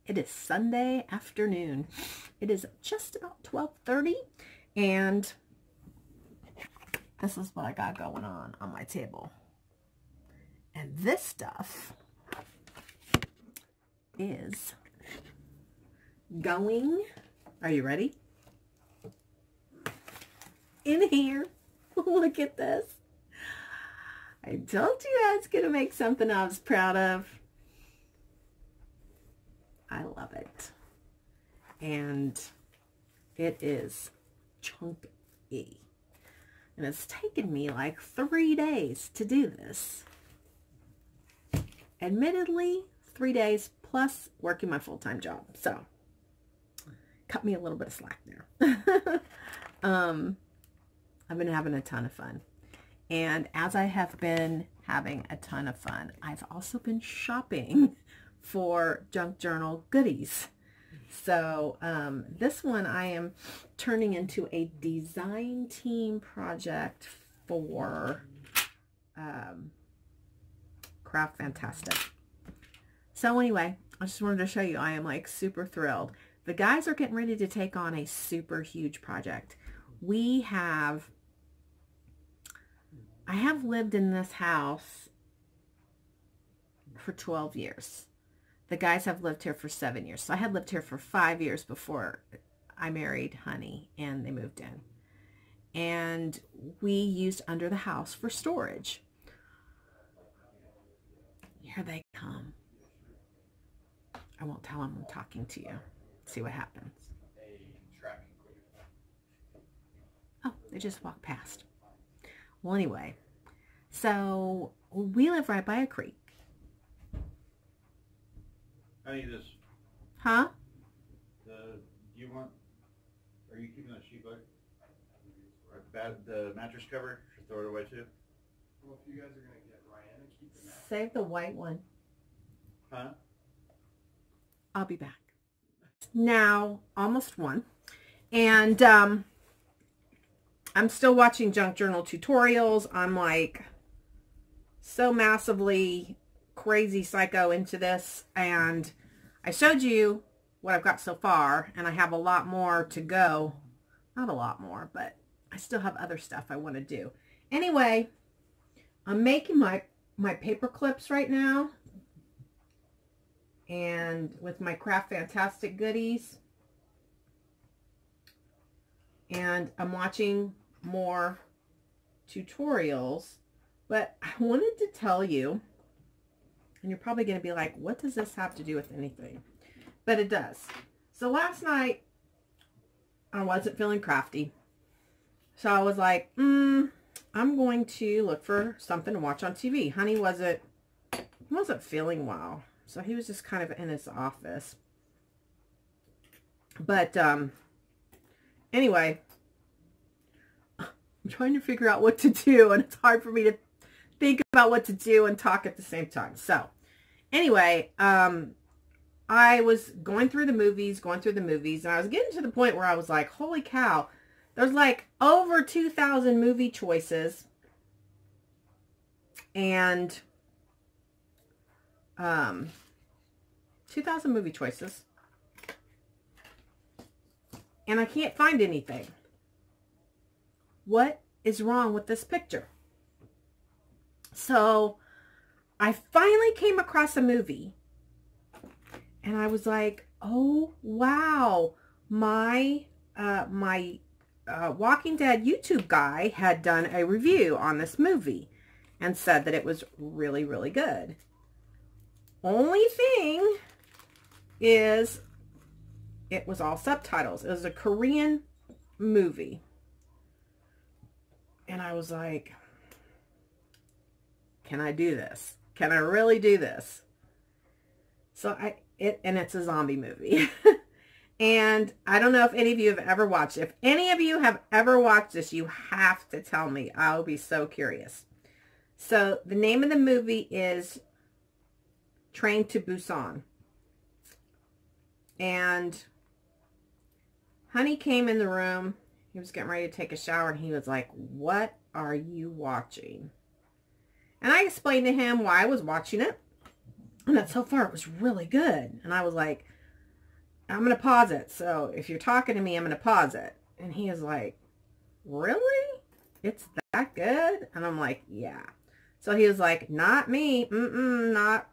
It is Sunday afternoon. It is just about 12:30 and this is what I got going on my table. And this stuff is going, are you ready? In here. Look at this. I told you I was going to make something I was proud of. I love it. And it is chunky. And it's taken me like 3 days to do this. Admittedly, 3 days plus working my full-time job. So, cut me a little bit of slack there. I've been having a ton of fun. And as I have been having a ton of fun, I've also been shopping for Junk Journal goodies. So this one I am turning into a design team project for Craft Fantastic. So anyway, I just wanted to show you, I am like super thrilled. The guys are getting ready to take on a super huge project. I have lived in this house for 12 years. The guys have lived here for 7 years. So I had lived here for 5 years before I married Honey and they moved in. And we used under the house for storage. Here they come. I won't tell them I'm talking to you. See what happens. Oh, they just walked past. Well, anyway, so we live right by a creek. I need this. Huh? Are you keeping that sheet bug? The mattress cover, should throw it away too? Well, if you guys are going to get Ryan and keep the mattress. Save the white one. Huh? I'll be back. Now, almost 1. And I'm still watching Junk Journal tutorials. I'm like so massively crazy psycho into this, and I showed you what I've got so far, and I have a lot more to go. Not a lot more, but I still have other stuff I want to do. Anyway, I'm making my paper clips right now, and with my Craft Fantastic goodies, and I'm watching more tutorials. But I wanted to tell you, and you're probably going to be like, what does this have to do with anything? But it does. So last night, I wasn't feeling crafty. So I was like, I'm going to look for something to watch on TV. Honey wasn't feeling well. So he was just kind of in his office. But anyway, I'm trying to figure out what to do, and it's hard for me to think about what to do and talk at the same time. So anyway, I was going through the movies, and I was getting to the point where I was like, holy cow, there's like over 2,000 movie choices, and 2,000 movie choices, and I can't find anything. What is wrong with this picture? So I finally came across a movie, and I was like, oh wow, my Walking Dead YouTube guy had done a review on this movie and said that it was really, really good. Only thing is, it was all subtitles. It was a Korean movie. And I was like, can I do this? Can I really do this? So and it's a zombie movie. And I don't know if any of you have ever watched it. If any of you have ever watched this, you have to tell me. I'll be so curious. So the name of the movie is Train to Busan. And Honey came in the room. He was getting ready to take a shower, and he was like, what are you watching? And I explained to him why I was watching it. And that so far it was really good. And I was like, I'm going to pause it. So if you're talking to me, I'm going to pause it. And he is like, really? It's that good? And I'm like, yeah. So he was like, not me. Not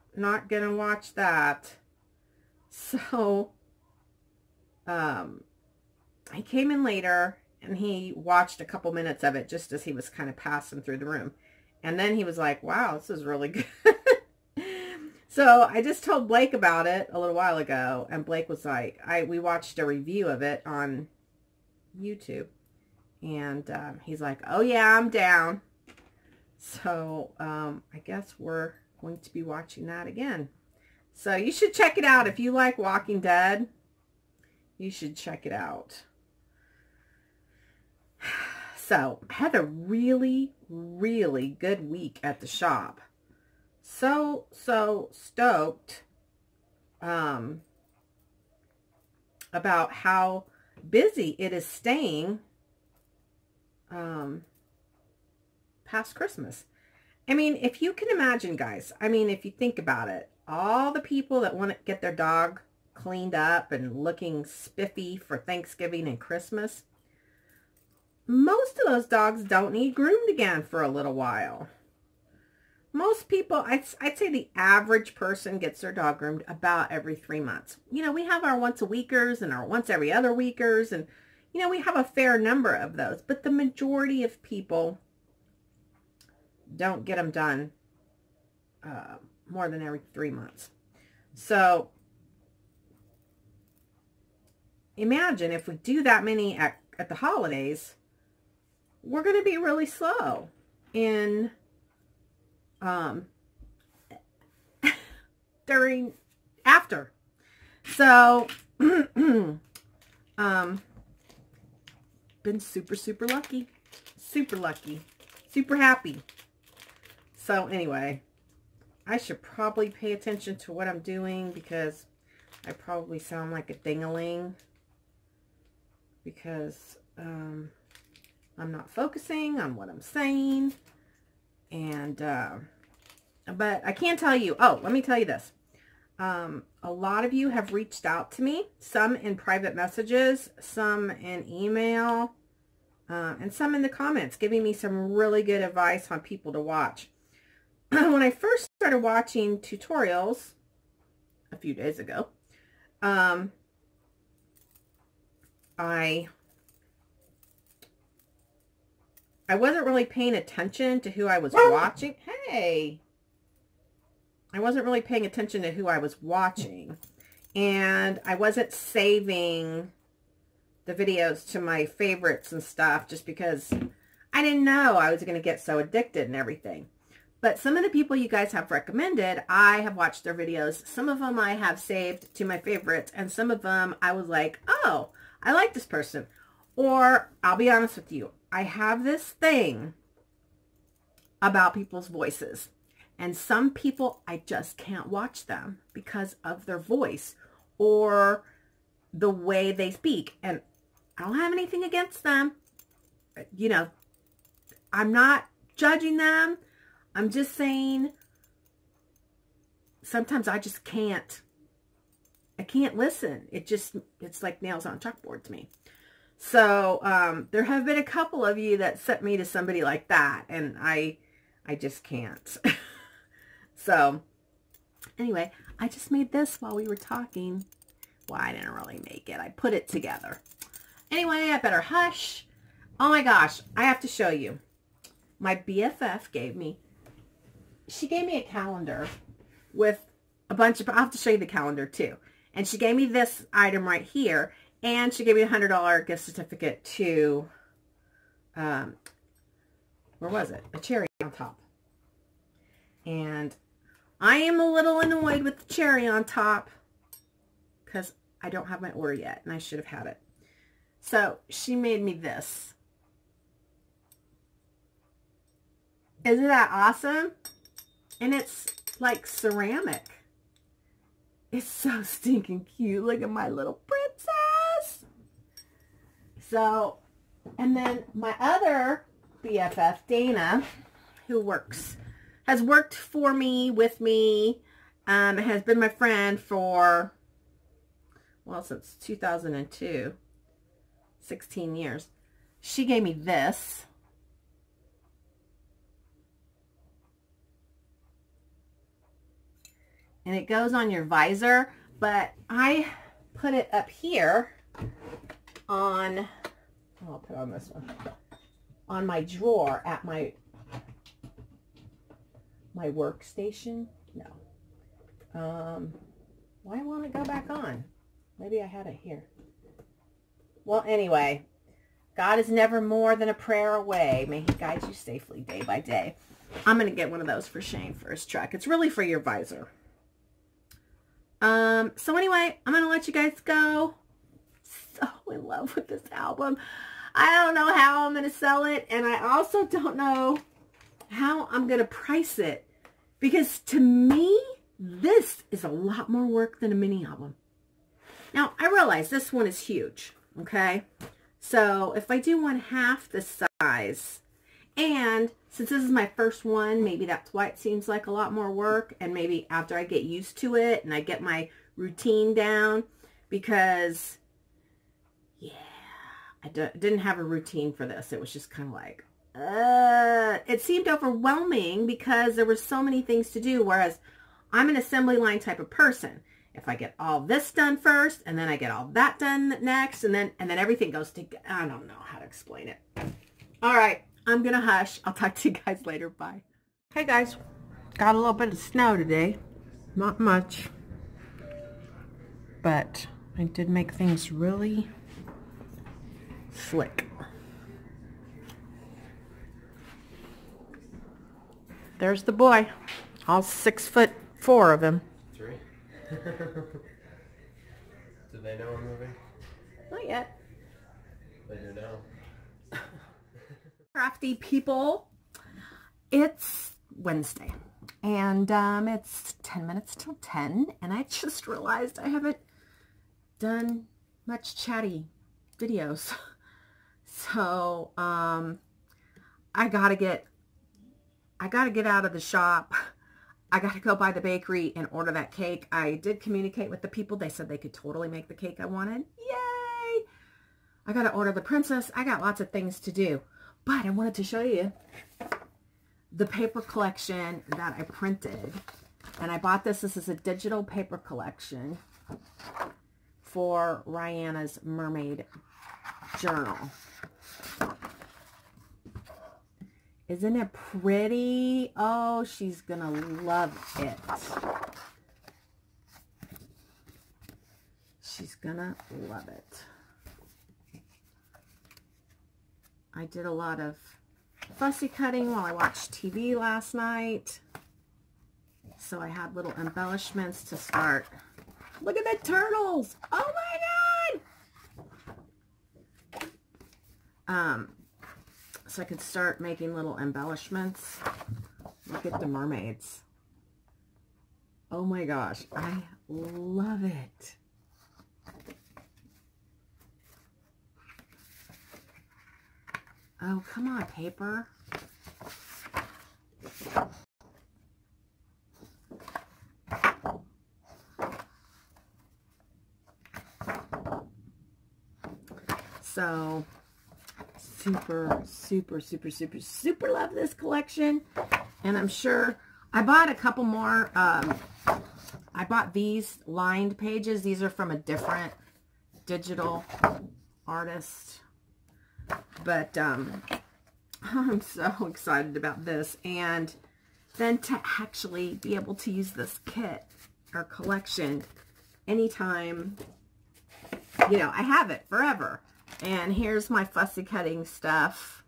going to watch that. So, he came in later and he watched a couple minutes of it just as he was kind of passing through the room. And then he was like, wow, this is really good. So I just told Blake about it a little while ago, and Blake was like, we watched a review of it on YouTube, and he's like, oh yeah, I'm down. So I guess we're going to be watching that again. So you should check it out. If you like Walking Dead, you should check it out. So I had a really, really good week at the shop. So stoked about how busy it is staying past Christmas. I mean, if you can imagine, guys, I mean, if you think about it, all the people that want to get their dog cleaned up and looking spiffy for Thanksgiving and Christmas, most of those dogs don't need groomed again for a little while. Most people, I'd say the average person gets their dog groomed about every 3 months. You know, we have our once a weekers and our once every other weekers, and, you know, we have a fair number of those. But the majority of people don't get them done more than every 3 months. So imagine if we do that many at the holidays, we're going to be really slow in after. So been super lucky, super happy. So anyway, I should probably pay attention to what I'm doing, because I probably sound like a ding-a-ling, because I'm not focusing on what I'm saying. And but I can tell you, let me tell you this. A lot of you have reached out to me, some in private messages, some in email, and some in the comments, giving me some really good advice on people to watch. When I first started watching tutorials a few days ago, I wasn't really paying attention to who I was watching. Hey! I wasn't really paying attention to who I was watching. And I wasn't saving the videos to my favorites and stuff, just because I didn't know I was going to get so addicted and everything. But some of the people you guys have recommended, I have watched their videos. Some of them I have saved to my favorites, and some of them I was like, oh, I like this person. Or, I'll be honest with you, I have this thing about people's voices. And some people, I just can't watch them because of their voice or the way they speak. And I don't have anything against them. You know, I'm not judging them. I'm just saying sometimes I just can't. I can't listen. It's like nails on a chalkboard to me. So there have been a couple of you that sent me to somebody like that, and I just can't. So anyway, I just made this while we were talking. Well, I didn't really make it. I put it together. Anyway, I better hush. Oh my gosh, I have to show you. My BFF gave me, she gave me a calendar with a bunch of, I'll have to show you the calendar too. And she gave me this item right here. And she gave me a $100 gift certificate to, where was it? A cherry on top. And I am a little annoyed with the cherry on top because I don't have my order yet, and I should have had it. So she made me this. Isn't that awesome? And it's like ceramic. It's so stinking cute. Look at my little princess. So, and then my other BFF, Dana, who has worked for me, with me, has been my friend for, well, since 2002, 16 years. She gave me this. And it goes on your visor, but I put it up here on, I'll put it on this one, on my drawer at my workstation. No. Why won't it go back on? Maybe I had it here. Well, anyway, God is never more than a prayer away. May he guide you safely day by day. I'm going to get one of those for Shane for his truck. It's really for your visor. So anyway, I'm going to let you guys go. So in love with this album. I don't know how I'm going to sell it. And I also don't know how I'm going to price it. Because to me, this is a lot more work than a mini album. Now, I realize this one is huge. Okay. So if I do one half the size, and since this is my first one, maybe that's why it seems like a lot more work. And maybe after I get used to it and I get my routine down, because, yeah, I didn't have a routine for this. It was just kind of like, it seemed overwhelming because there were so many things to do. Whereas I'm an assembly line type of person. If I get all this done first, and then I get all that done next, and then everything goes together. I don't know how to explain it. All right. I'm going to hush. I'll talk to you guys later. Bye. Hey guys, got a little bit of snow today. Not much. But I did make things really slick. There's the boy. All 6'4" of him. 3. Did they know I'm moving? Not yet. They do now. Crafty people, it's Wednesday and it's 10 minutes till 10 and I just realized I haven't done much chatty videos. So I gotta get out of the shop. I gotta go by the bakery and order that cake. I did communicate with the people. They said they could totally make the cake I wanted. Yay! I gotta order the princess. I got lots of things to do. But I wanted to show you the paper collection that I printed. And I bought this. This is a digital paper collection for Rihanna's Mermaid Journal. Isn't it pretty? Oh, she's going to love it. She's going to love it. I did a lot of fussy cutting while I watched TV last night. So I had little embellishments to start. Look at the turtles! Oh my god! So I could start making little embellishments. Look at the mermaids. Oh my gosh, I love it. Oh, come on, paper. So, super love this collection. And I'm sure I bought a couple more. I bought these lined pages. These are from a different digital artist. But I'm so excited about this. And then to actually be able to use this kit or collection anytime, you know, I have it forever. And here's my fussy cutting stuff.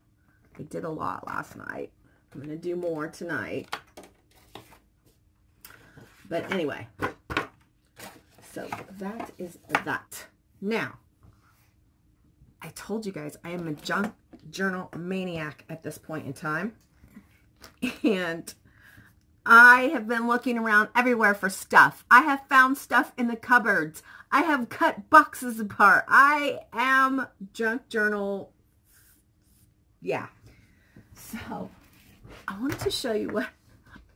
I did a lot last night. I'm going to do more tonight. But anyway, so that is that. Now, I told you guys I am a junk journal maniac at this point in time. And I have been looking around everywhere for stuff. I have found stuff in the cupboards. I have cut boxes apart. I am junk journal. Yeah. So I wanted to show you what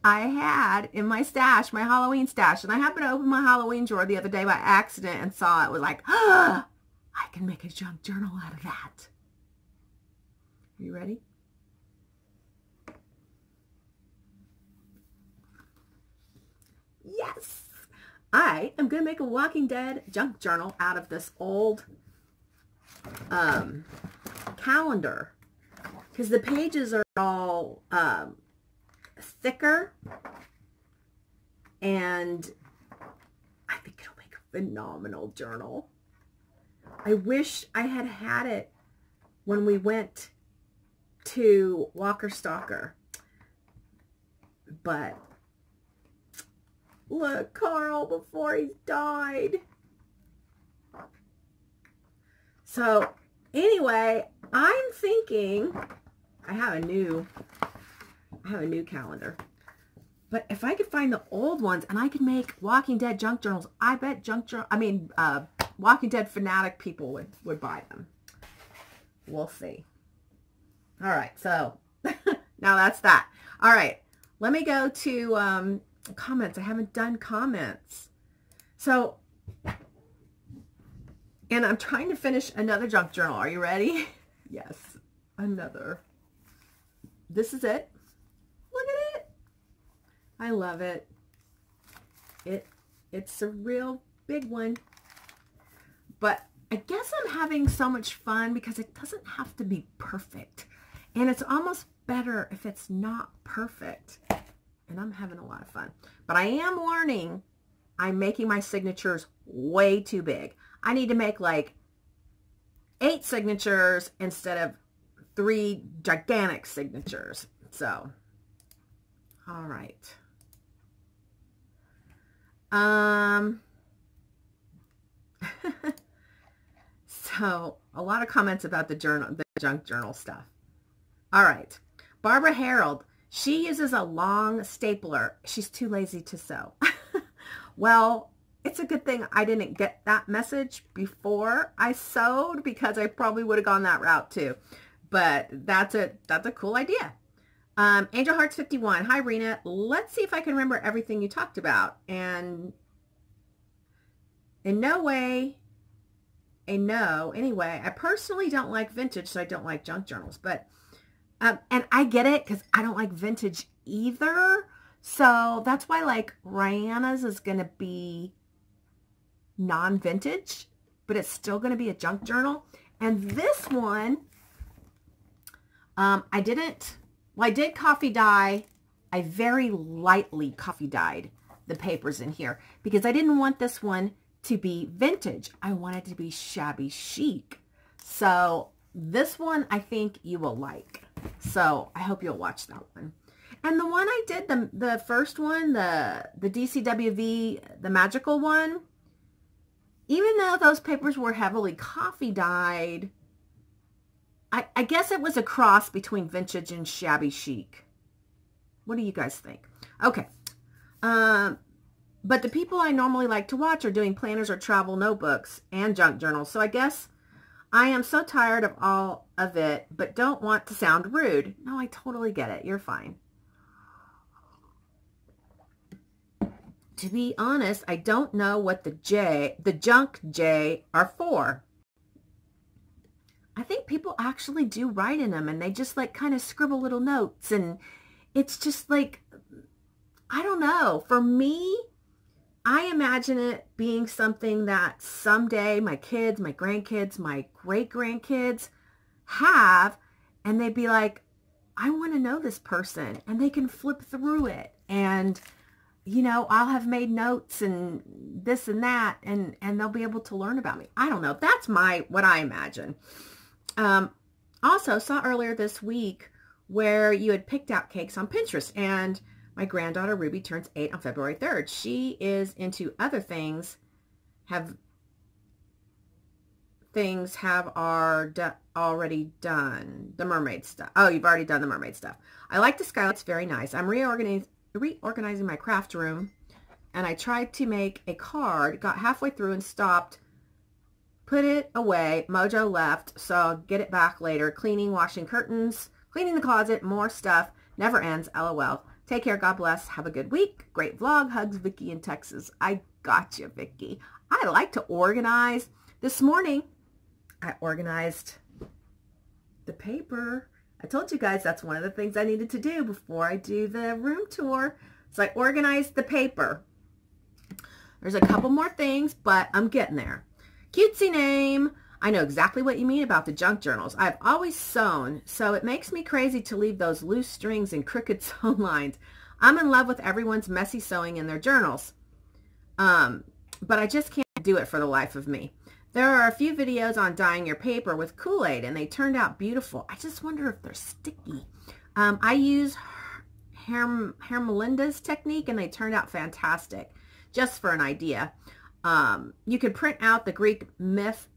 I had in my stash, my Halloween stash. And I happened to open my Halloween drawer the other day by accident and saw it. Was like, ah, I can make a junk journal out of that. Are you ready? Yes! I am going to make a Walking Dead junk journal out of this old calendar. Because the pages are all thicker. And I think it'll make a phenomenal journal. I wish I had had it when we went to Walker Stalker. But look, Carl, before he died. So anyway, I'm thinking I have a new calendar. But if I could find the old ones and I could make Walking Dead junk journals, I bet Walking Dead fanatic people would buy them. We'll see. All right, so now that's that. All right, let me go to comments. I haven't done comments. So, and I'm trying to finish another junk journal. Are you ready? Yes, another. This is it. Look at it. I love it. It's a real big one. But I guess I'm having so much fun because it doesn't have to be perfect. And it's almost better if it's not perfect. And I'm having a lot of fun. But I am learning I'm making my signatures way too big. I need to make like 8 signatures instead of 3 gigantic signatures. So, all right. So, a lot of comments about the junk journal stuff. All right. Barbara Harold. She uses a long stapler. She's too lazy to sew. Well, it's a good thing I didn't get that message before I sewed because I probably would have gone that route too. But that's a cool idea. Angel Hearts 51. Hi, Rena. Let's see if I can remember everything you talked about. And in no way, anyway, I personally don't like vintage, so I don't like junk journals. But and I get it because I don't like vintage either. So that's why like Rihanna's is going to be non-vintage, but it's still going to be a junk journal. And this one, I did coffee dye. I very lightly coffee dyed the papers in here because I didn't want this one to be vintage. I want it to be shabby chic. So this one I think you will like. So I hope you'll watch that one. And the one I did, the first one, the DCWV, the magical one, even though those papers were heavily coffee dyed, I guess it was a cross between vintage and shabby chic. What do you guys think? Okay. But the people I normally like to watch are doing planners or travel notebooks and junk journals. So I guess I am so tired of all of it, but don't want to sound rude. No, I totally get it. You're fine. To be honest, I don't know what the junk J are for. I think people actually do write in them and they just like kind of scribble little notes and it's just like, I don't know. For me, I imagine it being something that someday my kids, my grandkids, my great-grandkids have, and they'd be like, I want to know this person, and they can flip through it, and, you know, I'll have made notes and this and that, and they'll be able to learn about me. I don't know. That's what I imagine. Also, saw earlier this week where you had picked out cakes on Pinterest, and my granddaughter Ruby turns 8 on February 3rd. She is into other things. Already done the mermaid stuff. Oh, you've already done the mermaid stuff. I like the skylights. Very nice. I'm reorganizing my craft room, and I tried to make a card. Got halfway through and stopped. Put it away. Mojo left, so I'll get it back later. Cleaning, washing curtains, cleaning the closet, more stuff. Never ends. LOL. Take care. God bless. Have a good week. Great vlog. Hugs, Vicky in Texas. I got you, Vicky. I like to organize. This morning, I organized the paper. I told you guys that's one of the things I needed to do before I do the room tour. So I organized the paper. There's a couple more things, but I'm getting there. Cutesy name. I know exactly what you mean about the junk journals. I've always sewn, so it makes me crazy to leave those loose strings and crooked sewn lines. I'm in love with everyone's messy sewing in their journals. But I just can't do it for the life of me. There are a few videos on dyeing your paper with Kool-Aid, and they turned out beautiful. I just wonder if they're sticky. I use Hermelinda's technique, and they turned out fantastic. Just for an idea. You could print out the Greek myth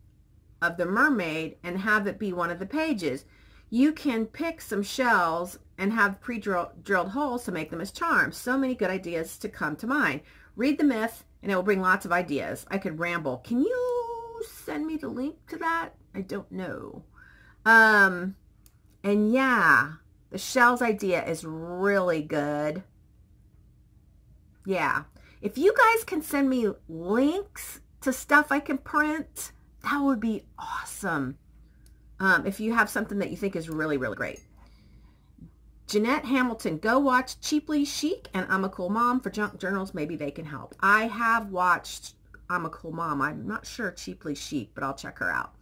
of the mermaid and have it be one of the pages. You can pick some shells and have pre-drilled holes to make them as charms. So many good ideas to come to mind. Read the myth, and it will bring lots of ideas. I could ramble. Can you send me the link to that? I don't know. And yeah, the shells idea is really good. Yeah. If you guys can send me links to stuff I can print, that would be awesome. If you have something that you think is really, really great. Jeanette Hamilton, go watch Cheaply Chic and I'm a Cool Mom for junk journals. Maybe they can help. I have watched I'm a Cool Mom. I'm not sure Cheaply Chic, but I'll check her out.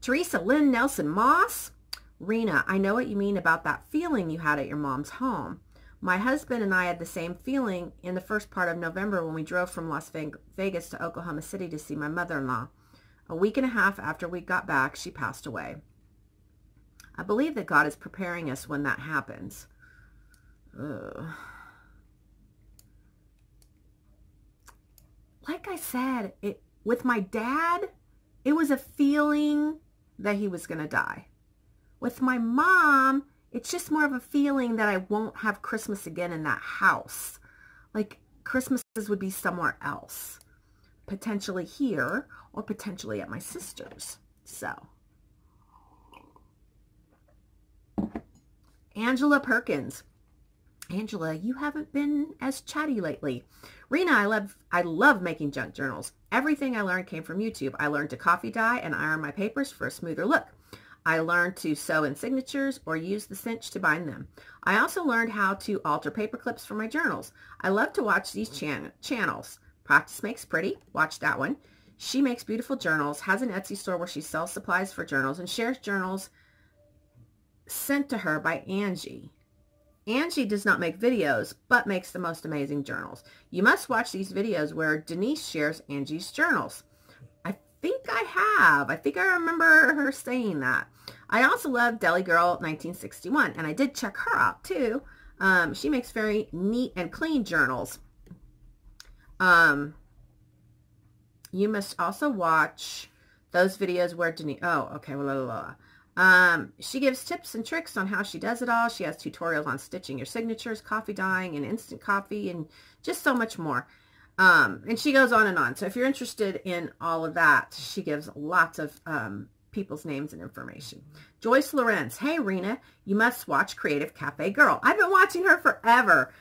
Teresa Lynn Nelson Moss. Rena, I know what you mean about that feeling you had at your mom's home. My husband and I had the same feeling in the first part of November when we drove from Las Vegas to Oklahoma City to see my mother-in-law. A week and a half after we got back, she passed away. I believe that God is preparing us when that happens. Ugh. Like I said, with my dad, it was a feeling that he was going to die. With my mom, it's just more of a feeling that I won't have Christmas again in that house. Like Christmases would be somewhere else. Potentially here or potentially at my sister's. So. Angela Perkins. Angela, you haven't been as chatty lately. Rena, I love making junk journals. Everything I learned came from YouTube. I learned to coffee dye and iron my papers for a smoother look. I learned to sew in signatures or use the cinch to bind them. I also learned how to alter paper clips for my journals. I love to watch these channels. Practice Makes Pretty. Watch that one. She makes beautiful journals, has an Etsy store where she sells supplies for journals, and shares journals sent to her by Angie. Angie does not make videos, but makes the most amazing journals. You must watch these videos where Denise shares Angie's journals. I think I remember her saying that. I also love Deli Girl 1961, and I did check her out too. She makes very neat and clean journals. You must also watch those videos where Denise, she gives tips and tricks on how she does it all. She has tutorials on stitching your signatures, coffee dyeing, and instant coffee, and just so much more. And she goes on and on. So if you're interested in all of that, she gives lots of people's names and information. Joyce Lorenz. Hey, Rena, you must watch Creative Cafe Girl. I've been watching her forever.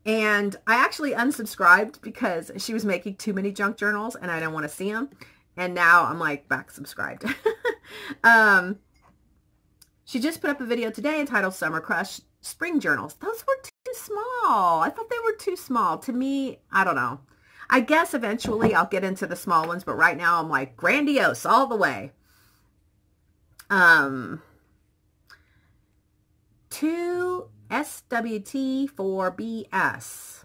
And I actually unsubscribed because she was making too many junk journals and I don't want to see them. And now I'm like back subscribed. She just put up a video today entitled Summer Crush Spring Journals. Those were too small. I thought they were too small. To me, I don't know. I guess eventually I'll get into the small ones, but right now I'm like grandiose all the way. 2 SWT4BS.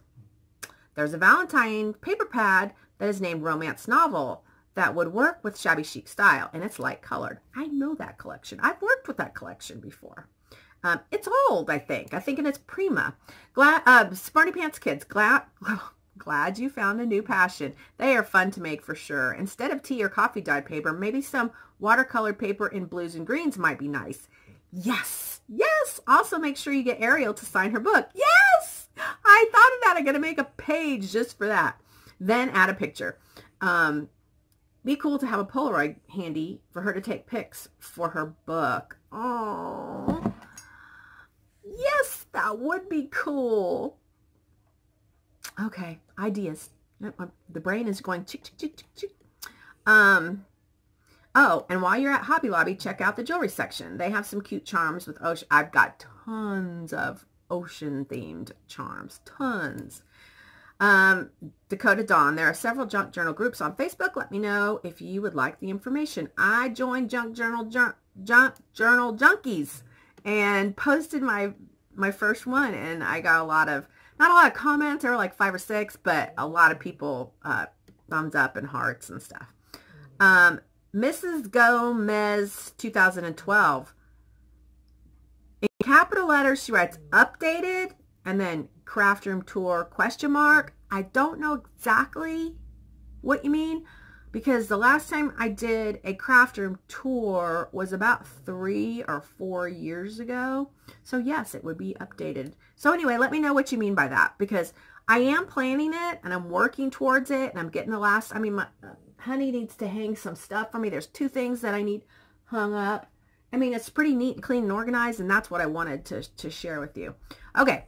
There's a Valentine paper pad that is named Romance Novel that would work with shabby chic style, and it's light colored. I know that collection. I've worked with that collection before. It's old, I think. It's Prima. Smarty Pants Kids, glad you found a new passion. They are fun to make for sure. Instead of tea or coffee dyed paper, maybe some watercolored paper in blues and greens might be nice. Yes, yes. Also make sure you get Ariel to sign her book. Yes, I thought of that. I'm going to make a page just for that. Then add a picture. Be cool to have a Polaroid handy for her to take pics for her book. Oh, yes, That would be cool. Okay, ideas. The brain is going chick, chick, chick, chick, chick. Oh, and while you're at Hobby Lobby, check out the jewelry section. They have some cute charms with ocean. I've got tons of ocean-themed charms. Tons. Dakota Dawn. There are several junk journal groups on Facebook. Let me know if you would like the information. I joined Junk Journal Junkies and posted my first one, and I got not a lot of comments. There were like 5 or 6, but a lot of people thumbs up and hearts and stuff. Mrs. Gomez 2012. In capital letters, she writes updated and then craft room tour ? I don't know exactly what you mean, because the last time I did a craft room tour was about 3 or 4 years ago. So yes, it would be updated. So anyway, let me know what you mean by that, because I am planning it and I'm working towards it, and I'm getting the last, I mean, my honey needs to hang some stuff for me. There's 2 things that I need hung up. I mean, it's pretty neat and clean and organized, and that's what I wanted to share with you. Okay.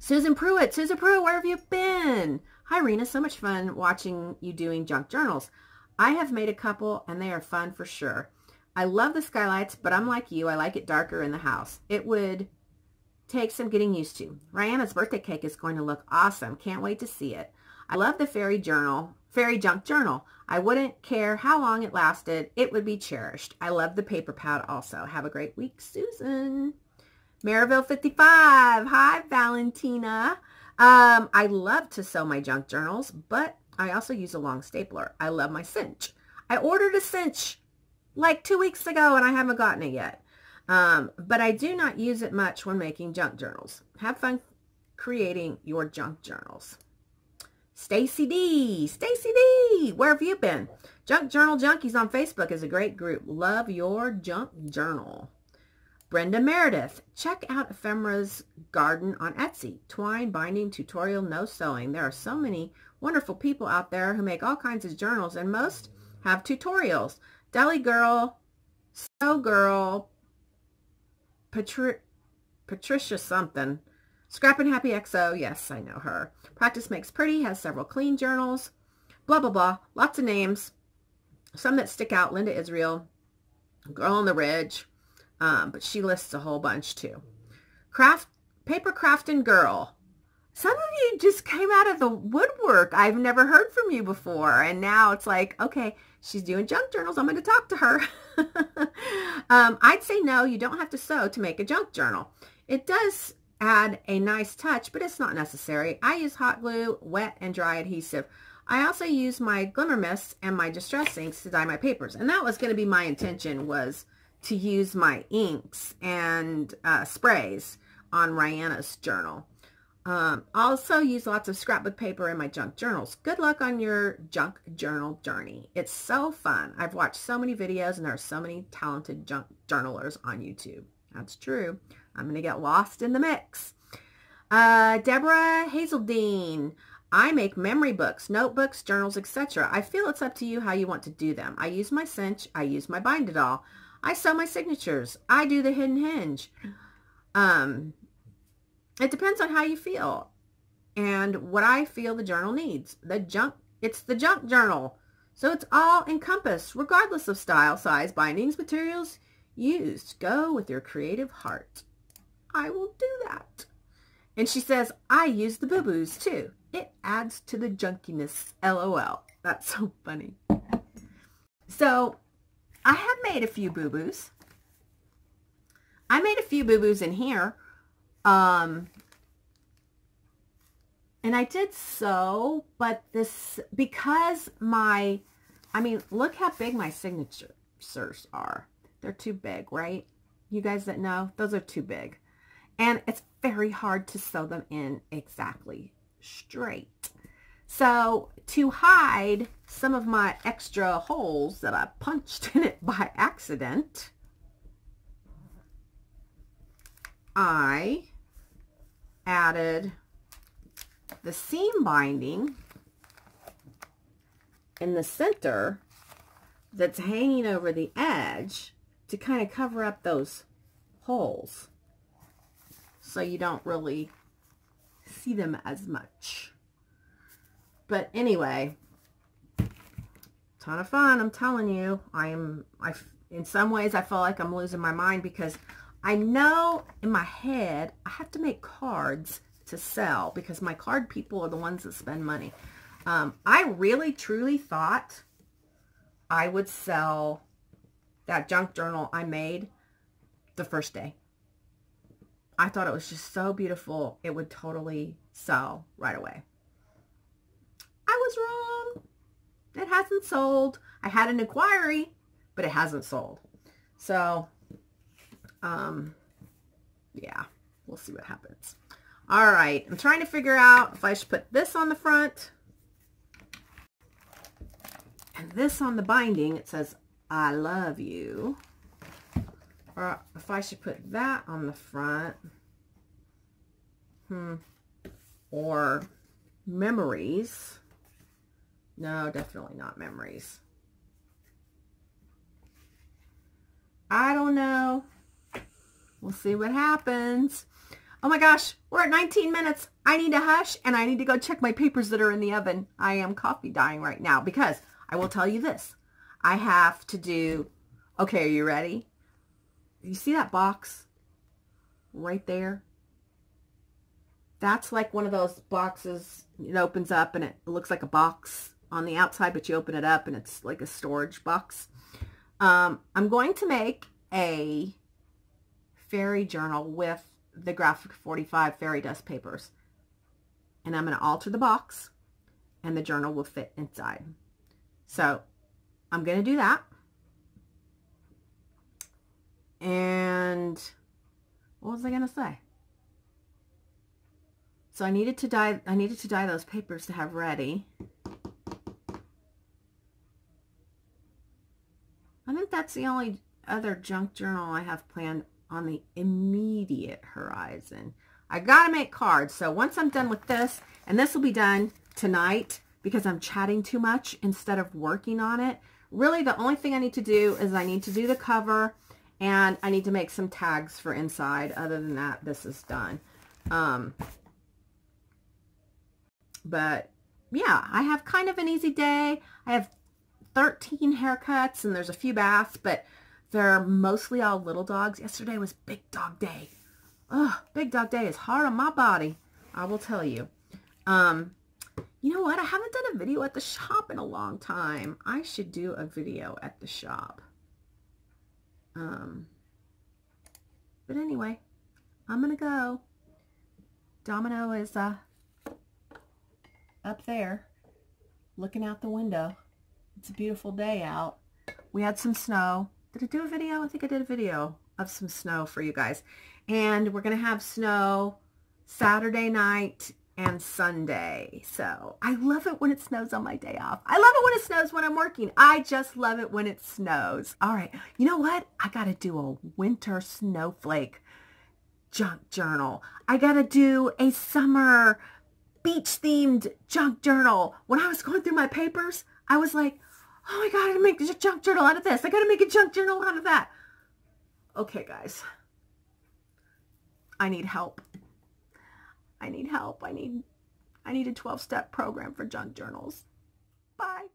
Susan Pruitt, where have you been? Hi, Rena. So much fun watching you doing junk journals. I have made a couple, and they are fun for sure. I love the skylights, but I'm like you. I like it darker in the house. It would take some getting used to. Rihanna's birthday cake is going to look awesome. Can't wait to see it. I love the fairy junk journal. I wouldn't care how long it lasted. It would be cherished. I love the paper pad also. Have a great week, Susan. Maryville 55. Hi, Valentina. I love to sew my junk journals, but I also use a long stapler. I love my cinch. I ordered a cinch like 2 weeks ago, and I haven't gotten it yet. But I do not use it much when making junk journals. Have fun creating your junk journals. Stacy D, where have you been? Junk Journal Junkies on Facebook is a great group. Love your junk journal. Brenda Meredith, check out Ephemera's Garden on Etsy. Twine binding tutorial, no sewing. There are so many wonderful people out there who make all kinds of journals, and most have tutorials. Deli Girl, Sew Girl, Patricia something. Scrap and Happy XO, yes, I know her. Practice Makes Pretty has several clean journals. Blah, blah, blah. Lots of names. Some that stick out. Linda Israel, Girl on the Ridge. But she lists a whole bunch too. Paper Crafting Girl. Some of you just came out of the woodwork. I've never heard from you before. And now it's like, okay, she's doing junk journals. I'm going to talk to her. I'd say no, you don't have to sew to make a junk journal. It does add a nice touch, but it's not necessary. I use hot glue, wet and dry adhesive. I also use my Glimmer Mists and my Distress inks to dye my papers. And that was going to be my intention, was to use my inks and sprays on Rihanna's journal. Also use lots of scrapbook paper in my junk journals. Good luck on your junk journal journey. It's so fun. I've watched so many videos, and there are so many talented junk journalers on YouTube. That's true. I'm going to get lost in the mix. Deborah Hazeldine. I make memory books, notebooks, journals, etc. I feel it's up to you how you want to do them. I use my cinch. I use my bind it all. I sew my signatures. I do the hidden hinge. It depends on how you feel and what I feel the journal needs. It's the junk journal. So it's all encompassed, regardless of style, size, bindings, materials used. Go with your creative heart. I will do that. And she says, I use the boo-boos too. It adds to the junkiness. LOL. That's so funny. So I have made a few boo-boos. I made a few boo-boos in here. And I did sew, but because look how big my signatures are. They're too big, right? You guys that know, those are too big. And it's very hard to sew them in exactly straight. So to hide some of my extra holes that I punched in it by accident, I added the seam binding in the center that's hanging over the edge to kind of cover up those holes. so you don't really see them as much. But anyway, ton of fun, I'm telling you. In some ways I feel like I'm losing my mind because I know in my head I have to make cards to sell because my card people are the ones that spend money. I really truly thought I would sell that junk journal I made the first day. I thought it was just so beautiful it would totally sell right away. I was wrong. It hasn't sold. I had an inquiry, but it hasn't sold. So, yeah, we'll see what happens. All right, I'm trying to figure out if I should put this on the front and this on the binding. It says, I love you. Or if I should put that on the front. Or memories. No, definitely not memories. I don't know. We'll see what happens. Oh my gosh, we're at 19 minutes. I need to hush and I need to go check my papers that are in the oven. I am coffee dying right now because I will tell you this. I have to do, okay, are you ready? You see that box right there? That's like one of those boxes. It opens up and it looks like a box on the outside, but you open it up and it's like a storage box. I'm going to make a fairy journal with the Graphic 45 fairy dust papers. And I'm going to alter the box and the journal will fit inside. So I'm going to do that. And what was I going to say? So I needed to dye those papers to have ready. I think that's the only other junk journal I have planned on the immediate horizon. I gotta make cards. So once I'm done with this, and this will be done tonight because I'm chatting too much instead of working on it. Really, the only thing I need to do is I need to do the cover and I need to make some tags for inside. Other than that, this is done. But yeah, I have kind of an easy day. I have 13 haircuts and there's a few baths, but they're mostly all little dogs. Yesterday was big dog day. Ugh, big dog day is hard on my body, I will tell you. You know what? I haven't done a video at the shop in a long time. I should do a video at the shop. But anyway, I'm gonna go. Domino is up there looking out the window. It's a beautiful day out. We had some snow. Did I do a video? I think I did a video of some snow for you guys. And we're going to have snow Saturday night and Sunday. So I love it when it snows on my day off. I love it when it snows when I'm working. I just love it when it snows. All right. You know what? I got to do a winter snowflake junk journal. I got to do a summer beach-themed junk journal. When I was going through my papers, I was like, oh my God, I gotta make a junk journal out of this. I gotta make a junk journal out of that. Okay, guys. I need help. I need help. I need a 12-step program for junk journals. Bye.